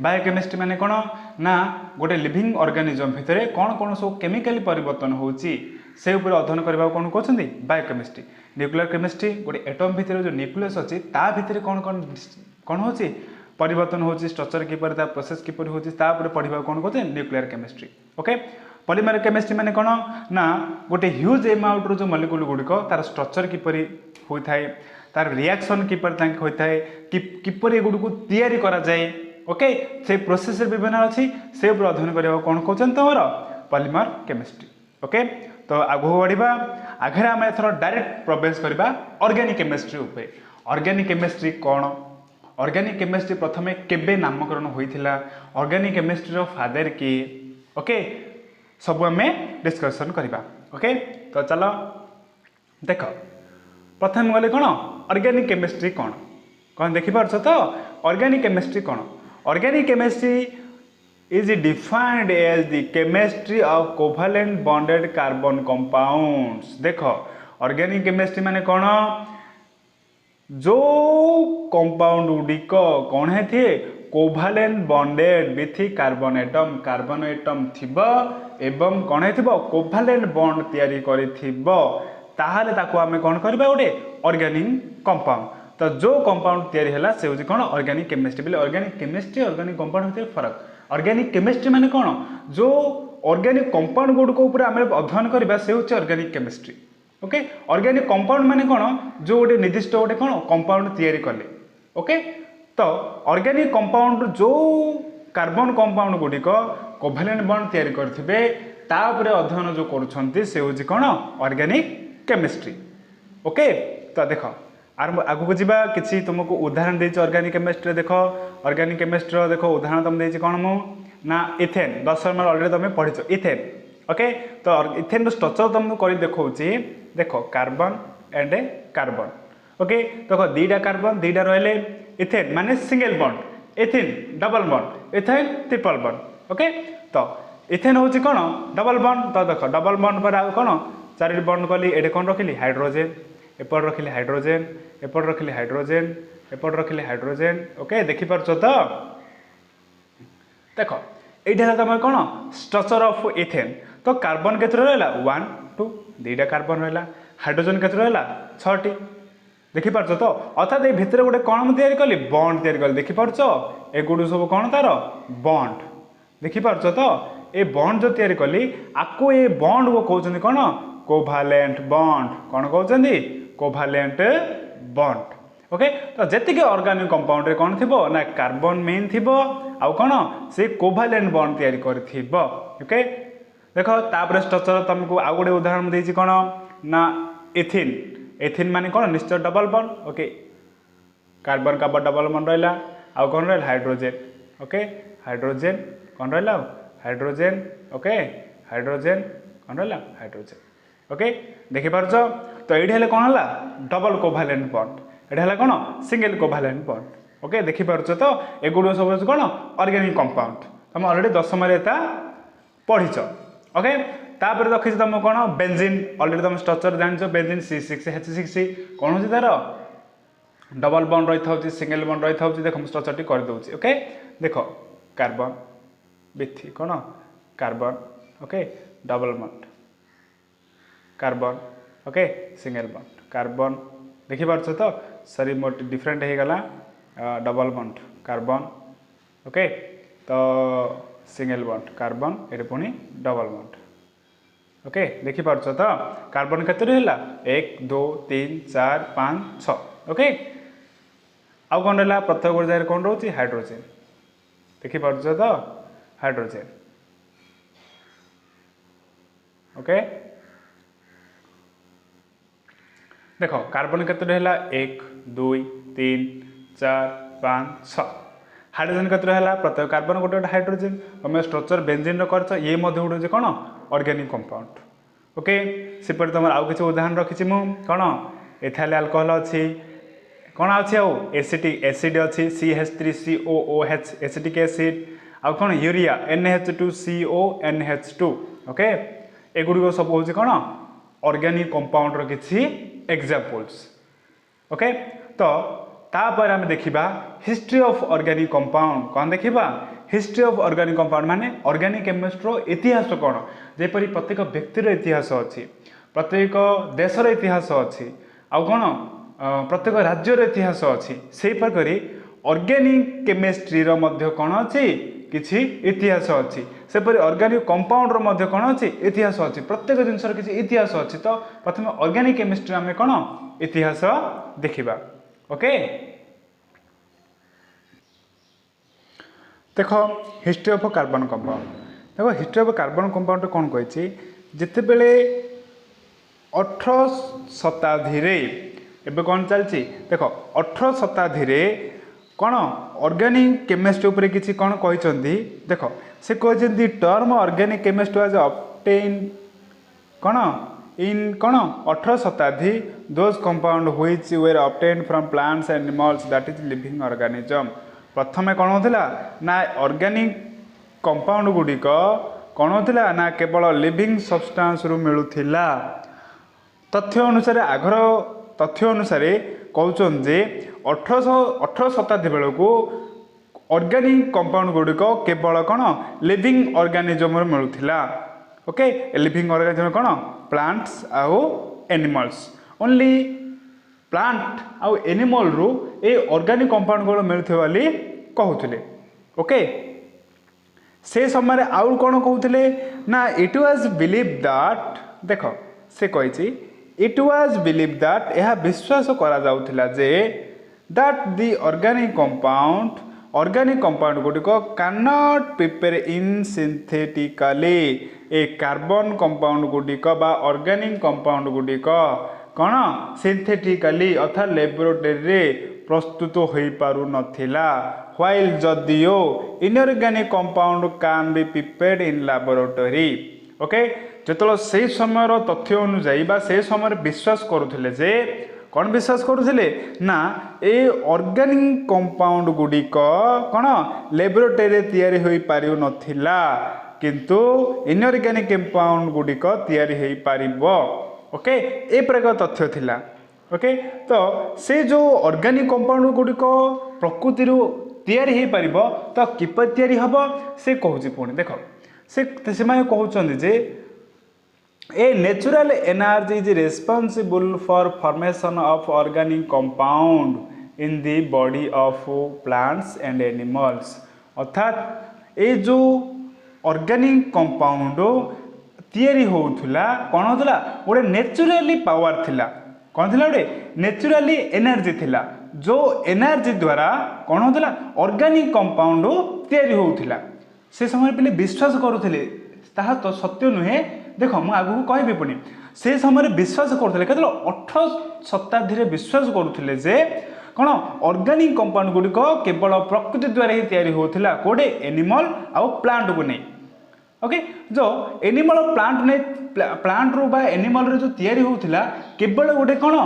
बायोकेमिस्ट्री माने कौन ना गोटे लिविंग ऑर्गेनिज्म भितर कौन कौन सब केमिकल परिवर्तन होउची से ऊपर अध्ययन करबा कौन कहते बायोकेमिस्ट्री। न्यूक्लियर केमिस्ट्री गोटे एटम भितर जो न्यूक्लियस अछि ता भितर कौन कौन कौन होउची परिवर्तन होउची स्ट्रक्चर किपर ता प्रोसेस किपर होउची ता ऊपर पढ़िबा कौन कहते nuclear chemistry. Okay polymer chemistry माने कौन ना गोटे ह्यूज अमाउंट रो जो मॉलिक्यूल गुड़िक तार स्ट्रक्चर किपरि होइथाय तार रिएक्शन किपर तांक होइथाय किपरि गुडको तैयारी करा जाए। ओके से प्रोसेस विभिन्न अछि से ऊपर अध्ययन करबा कौन कहउछन तमर पॉलीमर केमिस्ट्री। ओके तो आगु बढ़िबा आगे आम एथर डायरेक्ट प्रवेश करबा ऑर्गेनिक केमिस्ट्री ऊपर। ऑर्गेनिक केमिस्ट्री कौन ऑर्गेनिक केमिस्ट्री प्रथमे केबे नामकरण होइथिला ऑर्गेनिक केमिस्ट्री रो फादर की ओके सब आम डिस्कसन करबा। ओके तो चलो देख प्रथम गले कौन ऑर्गेनिक केमिस्ट्री कौन कौन देखि पारछ तो ऑर्गेनिक केमिस्ट्री कौन organic chemistry is defined as the chemistry of covalent bonded carbon compounds। देखो ऑर्गेनिक केमिस्ट्री माने कौन जो कंपाउंड गुड़िक कौन है थे कोभालेंट बॉन्डेड विथ कार्बन एटम थिबो एवं कौन है थिबो कोभालेंट बॉन्ड तैयारी करिथिबो ताहाले ताको आमे कौन करबा गोटे ऑर्गेनिक कंपाउंड। तो जो कंपाउंड तैयारी हला से होची कौन ऑर्गेनिक केमिस्ट्री बोले ऑर्गेनिक केमिस्ट्री ऑर्गेनिक कंपाउंड भितर फरक। ऑर्गेनिक केमिस्ट्री माने कौन जो ऑर्गेनिक कंपाउंड गुड़िक ऊपर आमे अध्ययन करबा से होची organic chemistry. Okay organic compound माने कौन जो गोटे निर्दिष्ट गोटे कौन कंपाउंड तैयारी कले। ओके तो ऑर्गेनिक कंपाउंड जो कार्बन कंपाउंड गुड़िक कोभालेंट बॉन्ड तैयारी करथिबे ता ऊपर अध्ययन जो करूछंती से होची कौन ऑर्गेनिक केमिस्ट्री। ओके तो देखो आगु को जीवा किसी तुमको उदाहरण देछि ऑर्गेनिक केमिस्ट्री। देखो ऑर्गेनिक केमिस्ट्री देखो उदाहरण तुम देछि कौन मु ना इथेन 10 नंबर ऑलरेडी तुम पढ़िछ इथेन। ओके तो इथेन स्ट्रक्चर तुमको कर देखौछि देखो कार्बन एंड कार्बन। ओके देखो दीटा कार्बन दीटा रहले इथेन माने single bond ethane double bond ethane triple bond. Okay तो इथेन होछि कौन डबल बॉन्ड। तो देखो डबल बॉन्ड पर आ कौन चारि बॉन्ड कली एडे कौन रखिली हाइड्रोजन एपट रखिले हाइड्रोजन एपट रखिले हाइड्रोजन एपट रखिले हाइड्रोजन। ओके देखि पारछ तो देखो एटा तुम कौन स्ट्रक्चर ऑफ इथेन। तो कार्बन केते रहला 1 2 दीटा कार्बन रहला हाइड्रोजन केते रहला 6टी देखि पारछ तो अर्थात ए भितर गोटे कौन तैयारी कली बॉन्ड तैयारी कली देखि पारछ ए गुडू सब कौन तार बॉन्ड देखि पारछ तो ए बॉन्ड जो तैयारी कली आको ए बॉन्ड वो कहउछन कौन कोभालेंट बॉन्ड कौन कहउछन कोभालेंट बॉन्ड। ओके तो जेतिके ऑर्गेनिक कंपाउंड रे कौन थिबो ना कार्बन मेन थिबो आउ कौन से कोभालेंट बॉन्ड तैयारी करथिबो। ओके देखो तापर स्ट्रक्चर तुमको आउ गोटे उदाहरण देछि कौन ना एथिन एथिन माने कौन निश्चय double bond. Okay carbon carbon double bond रहला आउ कौन रहला हाइड्रोजन। ओके हाइड्रोजन कौन रहला हाइड्रोजन। ओके हाइड्रोजन कौन रहला हाइड्रोजन। ओके देखि पारछ तो एडी हेले कौन हला डबल कोभालेंट बॉन्ड एडी हला कौन सिंगल कोभालेंट बॉन्ड। ओके देखि पारछ तो एगुडो सब कौन ऑर्गेनिक कंपाउंड तुम ऑलरेडी 10 रे एता पढ़िछ। ओके तापर रखिछ तुम कौन बेंजीन ऑलरेडी तुम स्ट्रक्चर जानछ बेंजीन C6H6 कौन होची तार डबल बॉन्ड रही थाउची सिंगल बॉन्ड रही थाउची देखो स्ट्रक्चर टी कर दउची। ओके देखो कार्बन विथ कौन carbon. Okay double bond carbon. Okay single bond carbon देखि पारछ तो सॉरी मोट डिफरेंट हे गला डबल बॉन्ड कार्बन। ओके तो सिंगल बॉन्ड कार्बन एरे पुनी डबल बॉन्ड। ओके देखि पारछ तो कार्बन केते रहला 1 2 3 4 5 6। ओके आउ कौन रहला प्रत्येक गोटे जाय कौन रहउची हाइड्रोजन देखि पारछ तो हाइड्रोजन। ओके देखो कार्बन केते रहला 1 2 3 4 5 6 हाइड्रोजन केते रहला प्रत्येक कार्बन गोटे हाइड्रोजन तुम स्ट्रक्चर बेंजीन रो करछ ये मध्ये उडे जे कोन ऑर्गेनिक कंपाउंड। ओके सेपटे तुम आउ किसी उदाहरण रखी कौन एथाइल अल्कोहल अच्छी कौन अच्छी आउ एसिटिक एसिड अच्छी CH3COOH एसिटिक एसिड आउ कौन यूरिया NH2CONH2 ओके एगुड़िक सब हूँ कौन ऑर्गेनिक कंपाउंड रो किसी एग्जांपल्स ओके तो तापर आम देखा हिस्ट्री ऑफ ऑर्गेनिक कंपाउंड कौन देखा हिस्ट्री ऑफ ऑर्गेनिक कंपाउंड माने ऑर्गेनिक केमिस्ट्री इतिहास कौन जेपरी प्रत्येक व्यक्तिर इतिहास अच्छी प्रत्येक देशर इतिहास अच्छी आउ कौन प्रत्येक राज्यर इतिहास अच्छी से प्रकार ऑर्गेनिक केमिस्ट्री रो मध्य कौन अच्छी किछि इतिहास अच्छी सेपरि ऑर्गेनिक कंपाउंड रो मध्य कौन अच्छी इतिहास अच्छी प्रत्येक जिनसर किछि इतिहास अच्छी तो प्रथम ऑर्गेनिक केमिस्ट्री आम कौन इतिहास देखिबा ओके देखो हिस्ट्री ऑफ कार्बन कंपाउंड देखो हिस्ट्री ऑफ कार्बन कंपाउंड कौन कही जिते बेले 18 शताब्दी रे एबे कौन चलती देखो 18 शताब्दी रे कौन ऑर्गेनिक केमिस्ट्री उपरे किछि कौन कहिसंदी देखो से कहते term organic chemistry was obtain कौन इन कौन 18 शताब्दी those compound which were obtain from plants and animals that is living organism प्रथमे कौन होता ना ऑर्गेनिक कंपाउंड गुड़िक कौन होता ना केवल लिविंग सब्सटेंस रु मिलुथिला तथ्य अनुसार आगर तथ्य अनुसार कहउछन जे 18 शताब्दी बेलू ऑर्गेनिक कंपाउंड गुड़िक केवल कौन लिविंग ऑर्गेनिज्म मिलुथिला ओके लिविंग ऑर्गेनिज्म कौन प्लांट्स आउ एनिमल्स ओनली प्लांट आउ एनिमल रु ए ऑर्गेनिक कंपाउंड गुड़ मिलुथे बोली कहउथिले ओके से समय आउ कौन कहउथिले ना इट वाज बिलीव दैट देखो से कहिछि इट वाज बिलीव दैट यह विश्वास करा जाउथिला जे दैट द ऑर्गेनिक कंपाउंड गुड़िक can not prepare in synthetically ए कार्बन कंपाउंड गुड़िक बा ऑर्गेनिक कंपाउंड गुड़िक कौन सिंथेटिकली अर्थात लैबोरेटरी प्रस्तुत हो पारु नथिला व्हाइल जदियो inorganic compound can be prepared in laboratory okay जेतलो से समय तथ्य अनुसार बा से समय विश्वास करुथिले जे कौन विश्वास करुथिले ना ए ऑर्गेनिक कंपाउंड गुड़िक कौन लैबोरेटरी तैयारी होई पारु नथिला किंतु इनऑर्गेनिक कंपाउंड गुड़िक तैयारी होई पारिबो ओके ए प्रकार तथ्य थिला ओके तो से जो ऑर्गेनिक कंपाउंड गुड़िक प्रकृति तैयारी हो पारिबो तो किपर तैयारी हबो से कहूची पुणी देखो से कहउछन्ति जे ए natural energy is responsible for formation of organic compound in the body of plants and animals अर्थात ए जो ऑर्गेनिक कंपाउंड तैयारी होउथुला कौन होतला गोटे नेचुरली पावर थिला कौन थिला गोटे नेचुरली एनर्जी थिला जो एनर्जी द्वारा कौन होतला ऑर्गेनिक कंपाउंड तैयारी होउथुला से समय पे विश्वास करुथिले ताहा तो सत्य नुहे देखो मु आगु कहबी पुनी से समय विश्वास करुथिले केतल 18 शताब्दी रे विश्वास करुथिले जे कौन ऑर्गेनिक कंपाउंड गुड़िक केवल प्रकृति द्वारा ही तैयारी होउथुला कोडे एनिमल आउ प्लांट को नहीं ओके जो एनिमल प्लांट ने प्लांट रू बा एनिमल रे जो तैयारी होउथिला केवल गोटे कौन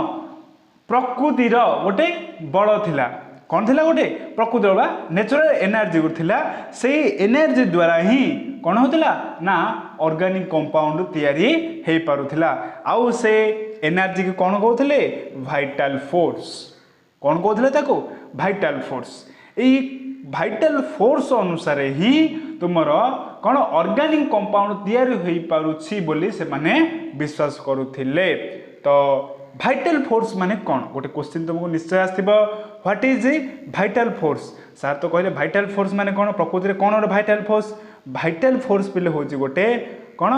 प्रकृतिर गोटे बल थिला कौन थिला गोटे प्रकृतिर बा नेचुरल एनर्जी थिला से एनर्जी द्वारा ही कौन होतिला ना ऑर्गेनिक कंपाउंड तैयारी हे पारुथिला आउ से एनर्जी की कौन कहउथिले वाइटल फोर्स कौन कहउथिले ताको vital force a vital force अनुसार ही तुमर कौन ऑर्गेनिक कंपाउंड तैयारी हो पारुछि बोली से माने विश्वास करुथिले तो वाइटल फोर्स माने कौन गोटे क्वेश्चन तुमको निश्चय आसथिबो what is vital force sir तो कहले वाइटल फोर्स माने कौन प्रकृति रे कौन वाइटल फोर्स पिले होची गोटे कौन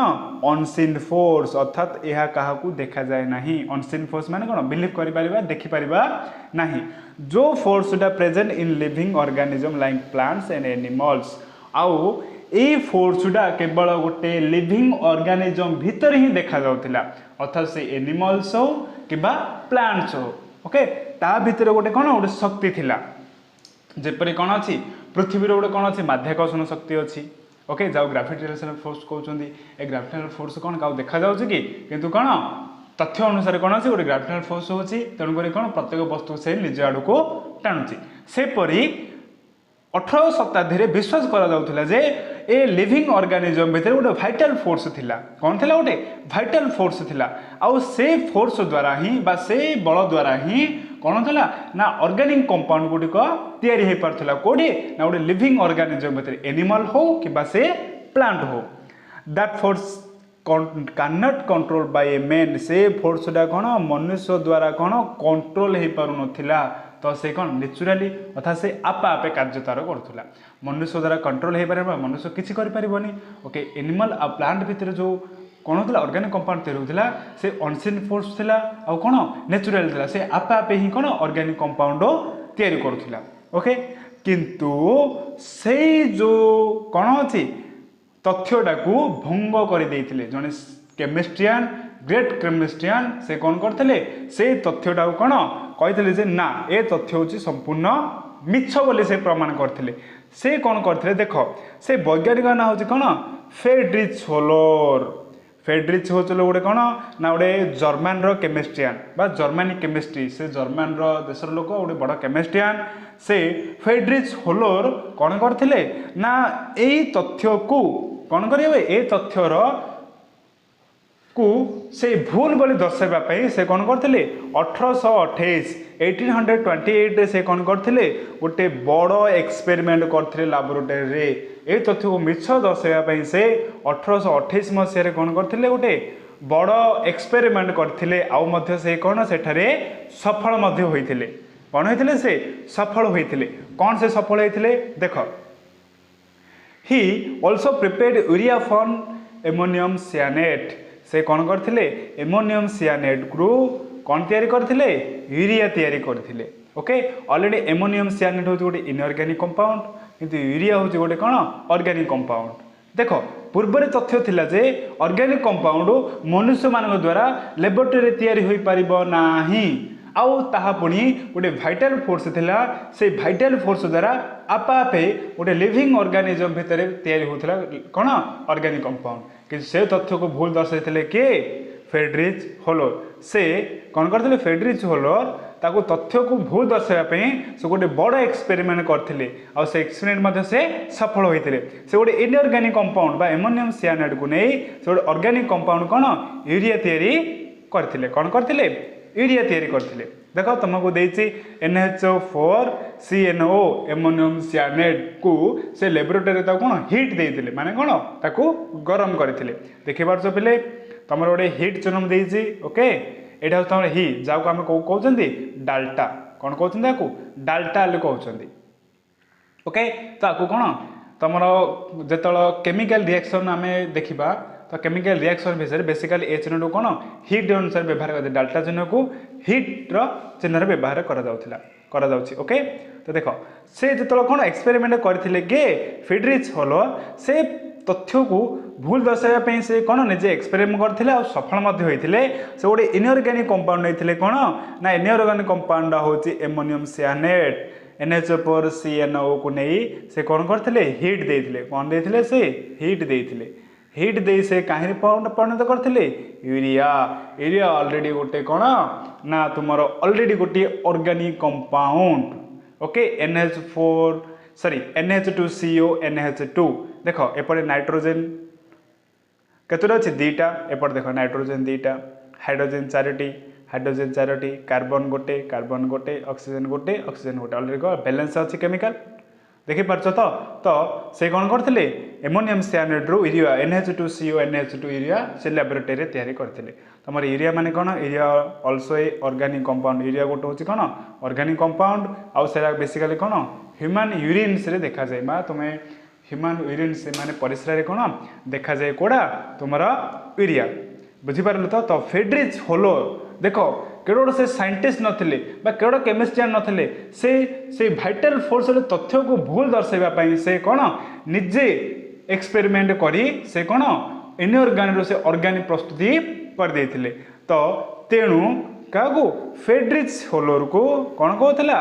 अनसीन फोर्स अर्थात यह क्या देखा जाए नहीं अनसीन फोर्स माने कौन बिलीव करि परिबा देखि परिबा नहीं जो force present in living organism like plants and animals आउ ए फोर्सटा केवल गोटे लिविंग ऑर्गेनिज्म भीतर ही देखा जाउथिला अर्थात से एनिमल्स हो किबा प्लांट्स हो ओके ता भीतर गोटे कौन गोटे शक्ति थिला जेपरि कौन अछि पृथ्वी रो गोटे कौन अछि माध्याकर्षण शक्ति अछि ओके जाऊ ग्राविटेशनल फोर्स कहते ए ग्राविटेशनल फोर्स कौन का देखा जाऊँ कि किंतु कौन तथ्य अनुसार कौन अच्छे गोटे ग्राविटेशनल फोर्स होची तेणुक कौन प्रत्येक वस्तु से निज आड़ को टाणुची सेपरी 18 शताब्दी विश्वास करा जाउथिला जे ए लिविंग ऑर्गेनिज्म भितर गोटे भाइटाल फोर्स थिला कौन थिला गोटे भाइटाल फोर्स थिला आउ से फोर्स द्वारा ही बा से बल द्वारा ही कौन थिला ना ऑर्गेनिक कंपाउंड गुडिक तयारी हे परथिला कोडी ना गोटे लिविंग ऑर्गेनिज्म भितर एनिमल हो कि बा से प्लांट हो that force can not control by a man से फोर्स डा कौन मनुष्य द्वारा कौन कंट्रोल हे पारु नथिला तो से कौन नेचुराली अर्थात से आपा आपे कार्य तार करूला मनुष्य द्वारा कंट्रोल हो पारे मनुष्य किसी करें ओके एनिमल आ प्लांट भितर जो कौन होता ऑर्गेनिक कंपाउंड तैयारी होता से अनसीन फोर्स थिला आ कौन नेचुराल थिला से आपे आपे ही कौन ऑर्गेनिक कंपाउंड तैयारी करूला ओके किंतु से जो कौन अच्छी तथ्यटा को भंग कर जड़े केमिस्ट्रियन ग्रेट केमिस्ट्रियन से कौन करते से तथ्यटा कौन कहते जे ना ए तथ्य हूँ संपूर्ण मिछ बोली से प्रमाण करते से कौन करते देख से वैज्ञानिक ना हूँ कौन फ्रेडरिच होलर फ्रेडरिच होलर गोटे कौन ना गोटे जर्मान केमिस्ट्रियन बा जर्मानी केमिस्ट्री से जर्मान देशर लोक गोटे बड़ केमिस्ट्रियन से फ्रेडरिच होलर कौन करते ना यही तथ्य को कौन करेंगे ए तथ्यर को से भूल बोली दर्शाइवाई से कौन करते 1828 1828 से कौन करते गोटे बड़ एक्सपेरिमेंट करते लैबोरेटरी ये तथ्य को मिछ दर्शाइवाई से 1828 मसीह कौन करते गोटे बड़ एक्सपेरिमेंट करते आउ से कौन सेठारे सफल होते कौन होते से सफल होते कौन से सफल होते देख he also prepared urea from ammonium cyanate से कौन करते एमोनियम सियानेट को कौन तैयारी करते यूरिया तैयारी करते ओके ऑलरेडी एमोनियम सियानेट हूँ गोटे इनऑर्गेनिक कंपाउंड किंतु यूरिया हूँ गोटे कौन ऑर्गेनिक कंपाउंड देख पूर्व तथ्य थिला जे ऑर्गेनिक कंपाउंड मनुष्य मान द्वारा लैबोरेटरी तैयारी हो पारिबो नाही आउ ताहा पुणी गोटे भाइटाल फोर्स थिला से भाइटाल फोर्स द्वारा आपा आपे गोटे लिविंग ऑर्गेनिज्म भितर तैयारी होता कौन ऑर्गेनिक कंपाउंड कि से तथ्य को भूल दर्शाई किए फ्रेडरिच होलर से कौन करते फ्रेडरिच होलर ताको तथ्य को भूल दर्शाइवाई से गोटे बड़ एक्सपेरिमेंट करते आ से एक्सपेरिमेंट से सफल होते से गोटे इनऑर्गेनिक कंपाउंड बा एमोनियम सियानेट को नहीं से गोटे ऑर्गेनिक कंपाउंड कौन यूरिया तैयारी करते कौन करते यूरिया तैयारी करते देख तुमको देती NH4 CNO एमोनियम सियानेट को से लैबोरेटरी कौन हिट देते माने कौन ताको गरम करते देखी पार्छ पे तुम गोटे हिट चिन्ह देती ओके यहाँ तुम हि जाको आम कहते डाल्टा कौन कहते डाल्टा कहते ओके तो आपको कौन तुम जो केमिकल रिएक्शन आम देखा तो केमिकल रिएक्शन विषय बेसिकली ए चिन्ह कौन हिट अनुसार व्यवहार करते डाल्टा चिन्ह को हिट्र चिन्ह व्यवहार करा ओके तो देख से जो कौन एक्सपेरिमेंट करते गे फ्रेडरिच होलर से तथ्य को भूल दर्शाइवाई से कौन निजे एक्सपेरिमेंट करते और सफल होते से गोटे इनऑर्गेनिक कंपाउंड नहीं कौन ना इनऑर्गेनिक कंपाउंड हूँ एमोनियम सियानेट NH4 CNO को नहीं से कौन करते हिट देते कौन देते से हिट देते हिट दे से कहीं परिणत करते यूरिया यूरिया ऑलरेडी गोटे कौन ना तुम ऑलरेडी गोटे organic compound okay NH2CO NH2 देख एपटे नाइट्रोजेन केतोटा अच्छे दीटा एपटे देख नाइट्रोजेन दीटा हाइड्रोजेन चारोटी कार्बन गोटे ऑक्सीजन गोटे ऑलरेडी बैलेंस अच्छी केमिकल देखी पार्छ तो से कौन करते एमोनियम सियानेट रु यूरिया NH2CO NH2 यूरिया से लैबोरेटरी तैयारी करते तुम यूरिया माने कौन urea also a organic compound urea गोटे हूँ कौन ऑर्गेनिक कंपाउंड आउ से बेसिकली कौन ह्यूमन यूरिन से देखा जाए बा तुम्हें ह्यूमन यूरिन से माने परिस्रा कौन देखा जाए कोड़ा तुम यूरिया बुझीपार तो फ्रेडरिच होलर देख केवल से साइंटिस्ट नथिले बा केवल केमिस्ट्रियन नथिले से भाइटाल फोर्स तथ्य को भूल दर्शाइवाई से कौन निजे एक्सपेरिमेंट करी से कौन इनऑर्गेनिक से ऑर्गेनिक प्रस्तुति कर देथिले तो तेणु क्या फ्रेडरिच होलर को कौन कहला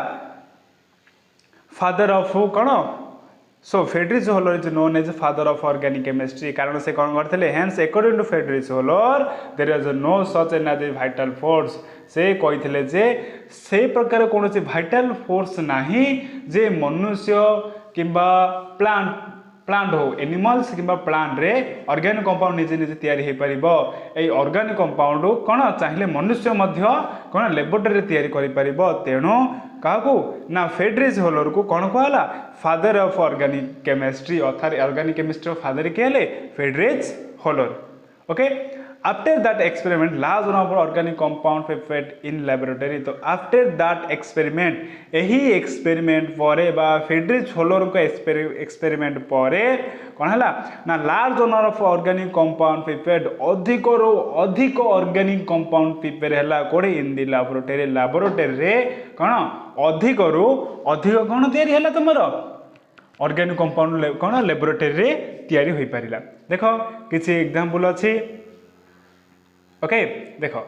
फादर ऑफ कौन So Friedrich Holler is known as father of organic chemistry कारण से कौन करते hence according to Friedrich Holler there is no such energy vital force से कही जे से प्रकार कौन सी vital force नहीं जे मनुष्य किंबा प्लांट हो एनिमल्स किंबा प्लांट रे ऑर्गेनिक कंपाउंड निजे निजे तैयारी हे परिबो ए ऑर्गेनिक कंपाउंड कोन चाहिले मनुष्य मध्य कोन लेबोरेटरी तैयारी करि परिबो तेणु काहू ना फ्रेडरिच होलर को कौन कहला फादर ऑफ ऑर्गेनिक केमिस्ट्री अर्थात ऑर्गेनिक केमिस्ट्री फादर किए हेले Friedrich holer okay after that experiment large number organic compound prepared in laboratory तो आफ्टर दैट एक्सपेरिमेंट यही एक्सपेरिमेंट परे बा फ्रेडरिच होलर को एक्सपेरिमेंट परे कौन है ना large number of organic compound prepared अधिक ऑर्गेनिक कंपाउंड प्रिपेयर हैला कोडे इन दी लैबोरेटरी रे कौन अधिक कौन तैयारी हैला तुमरो ऑर्गेनिक कंपाउंड कौन लैबोरेटरी रे तैयारी होई परिला देखो किछि एग्जांपल अछि ओके देखो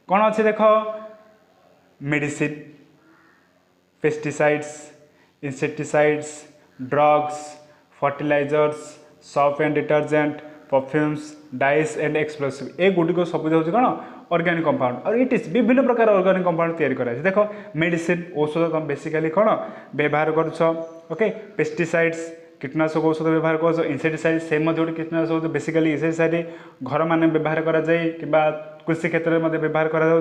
कौन अच्छे देख medicine pesticides insecticides drugs fertilisers soap and detergent perfumes dyes and explosive ए गुडिक सब हूँ कौन ऑर्गेनिक कंपाउंड और इट इज विभिन्न प्रकार ऑर्गेनिक कंपाउंड तैयारी कराई देख मेडिसिन औषध तुम बेसिकली कौन व्यवहार करुछ ओके पेस्टिसाइड्स कीटनाशक औषध व्यवहार कर इंसेक्टिसाइड से गोटे कीटनाशक बेसिकली इंसेक्टिसाइड घर मान व्यवहार कराए कि कृषि क्षेत्र में व्यवहार करा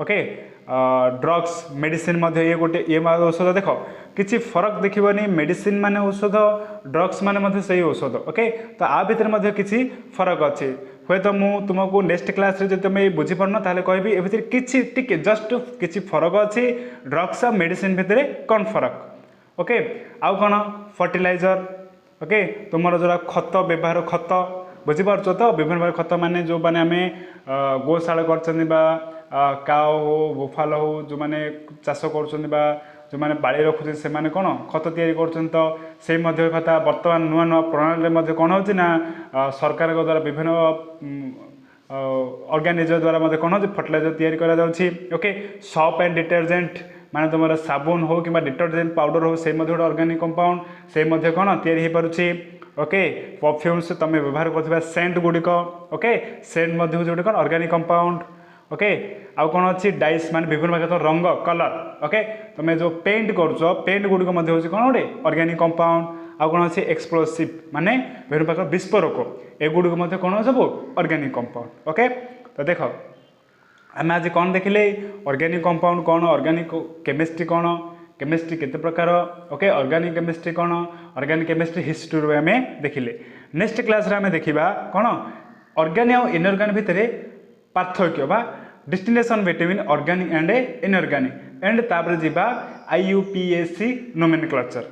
ओके ड्रग्स मेडिसिन ये गोटे ये औषध देख किसी फरक देखनी मेडिसिन मान औषध ड्रग्स मान से औषध ओके तो आ भितर किसी फरक अच्छे हे तो मुझे तुमको नेक्स्ट क्लास रे तुम बुझीपारन ताले कहबी ए भितर किछि टिके जस्ट किछि फरक अच्छी ड्रग्स और मेडिसिन भितर कौन फरक ओके आउ कौन फर्टिलाइजर ओके तुम जो खत व्यवहार खत बुझीपार तो विभिन्न प्रकार खत माने जो माने आम गोशाला कर काओ हो बोफाल हो जो माने चाष कर जो मैंने बाड़ी रखुचे से माने कौन खत तैयारी कर तो से कथा बर्तमान नुआ नुआ प्रणाली कौन हो सरकार द्वारा विभिन्न ऑर्गेनाइजर द्वारा कौन हो फर्टिलाइजर तैयारी करा ओके सोप एंड डिटर्जेंट माने तुम साबुन हो कि डिटर्जेंट पाउडर हो से गोटे ऑर्गेनिक कंपाउंड से कौन तैयारी हो पारुछि ओके परफ्यूम्स तुम व्यवहार कर सेंट गुड़िक ओके सेंट गोटे कौन ऑर्गेनिक कंपाउंड ओके आउ कौन अच्छी डाइस मान विभिन्न प्रकार रंग कलर ओके तुम जो पेंट पेंट गुड़िक हूँ कौन गोटे ऑर्गेनिक कंपाउंड आउ कौन अच्छी एक्सप्लोसिव माने विभिन्न प्रकार विस्फोरक एगुड़िक कौन सब ऑर्गेनिक कंपाउंड ओके तो देख आम आज कौन देखिले ऑर्गेनिक कंपाउंड कौन ऑर्गेनिक केमिस्ट्री कौन केमिस्ट्री केते प्रकार ओके ऑर्गेनिक केमिस्ट्री कौन ऑर्गेनिक केमिस्ट्री हिस्ट्री आम देखिले नेक्स्ट क्लास आम देखा कौन ऑर्गेनिक और इनऑर्गेनिक भितर पार्थक्य बा distinction between organic and inorganic and तापर जीवा IUPAC नोमेनक्लेचर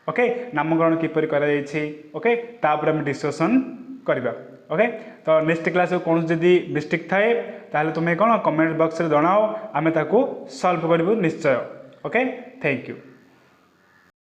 ओके नामकरण किपर करा जायछि ओके तापर हम डिस्कशन करबा ओके तो नेक्स्ट क्लास कौन जदि मिस्टेक थाए ताहले तुम्हें कौन कमेंट बॉक्स रे जणाओ आमे ताको सॉल्व करबो निश्चय ओके थैंक यू।